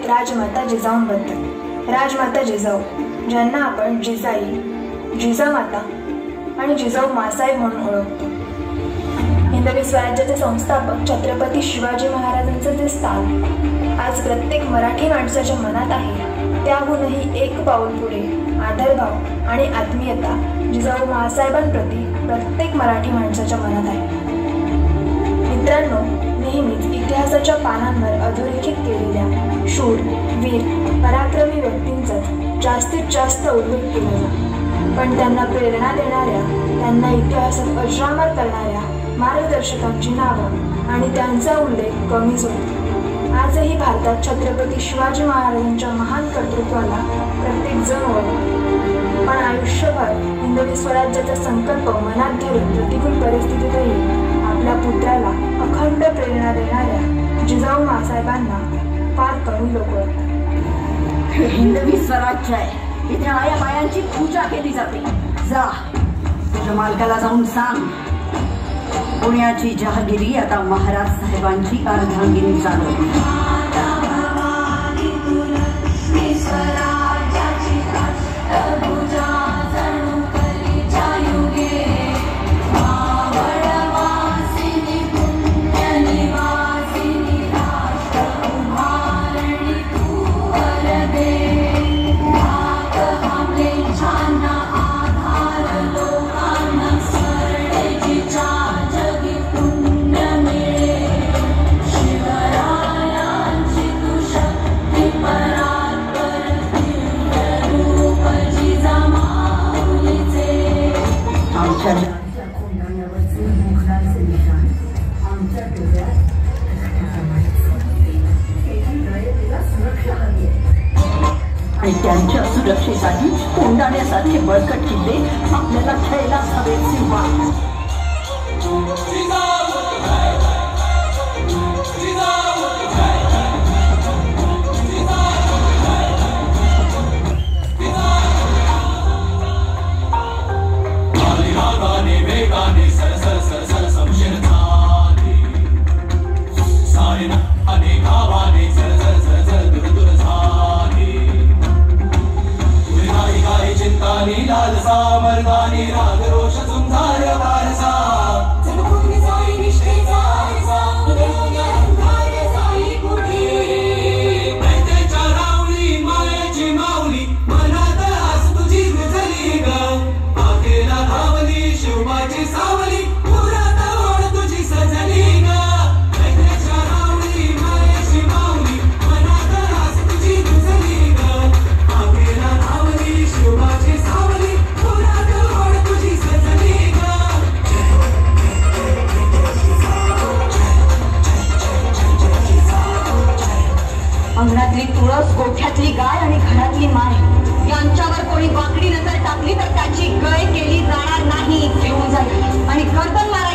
आहेत राजमाता जिजाऊंबद्दल. राजमाता जिजाऊ, ज्यांना आपण जिजाई, जिजामाता आणि जिजाऊ मासाहेब म्हणून ओळखतो. हिंदवी स्वराज्याचे संस्थापक छत्रपती शिवाजी महाराजांचं जे स्थान आज प्रत्येक मराठी माणसाच्या मनात आहे, त्याहूनही एक पाऊल पुढे आदरभाव आणि आत्मीयता जिजाऊ मासाहेबांप्रती प्रत्येक मराठी माणसाच्या मनात आहे. मित्रांनो, नेहमीच इतिहासाच्या पानांवर अधोरेखित केलेल्या शूर, वीर, पराक्रमी व्यक्तींचाच जास्तीत जास्त उल्लेख केला जातो. पण त्यांना प्रेरणा देणाऱ्या, त्यांना इतिहासात अजरामर करणाऱ्या मार्गदर्शकांची नावं आणि त्यांचा उल्लेख कमीच होतो. आजही भारतात छत्रपती शिवाजी महाराजांच्या महान कर्तृत्वाला प्रत्येक जण ओळखतो. पण आयुष्यभर हिंदवी स्वराज्याचा संकल्प मनात धरून प्रतिकूल परिस्थितीतही आपल्या पुत्राला अखंड प्रेरणा देणाऱ्या जिजाऊ मासाहेबांना फार कमी लोक ओळखतात. हिंदवी स्वराज्य आहे, इथे आया बायांची पूजा केली जाते. जा, तुझ्या मालकाला जाऊन सांग, पुण्याची जहागिरी आता महाराज साहेबांची अर्धांगिनी चालवते. आणि त्यांच्या सुरक्षेसाठी कोंडाण्यासारखे बळकट किल्ले आपल्याला खेळायलाच हवेत. सिंहा लालसा मर्दानी राग रोष झुंजार वारसा जणकुनी साई निष्ठेचा आरसा उद्या अंधारे साई कुठी मैत्रीच्या रावली मायेची माऊली मनात आस तुझी गुजली ग आखेला धावली शिवबाची सावली पुरात ओढ तुझी सजली ग मैत्रीच्या रावली मायेची माऊली मनात आस तुझी गुजली ग आखेला धावली शिवबाची सावली अंगणातली तुळस, गोठ्यातली गाय आणि घरातली माय यांच्यावर कोणी वाकडी नजर टाकली तर त्याची गय केली जाणार नाही. घेऊन जाईल आणि गर्दन मारा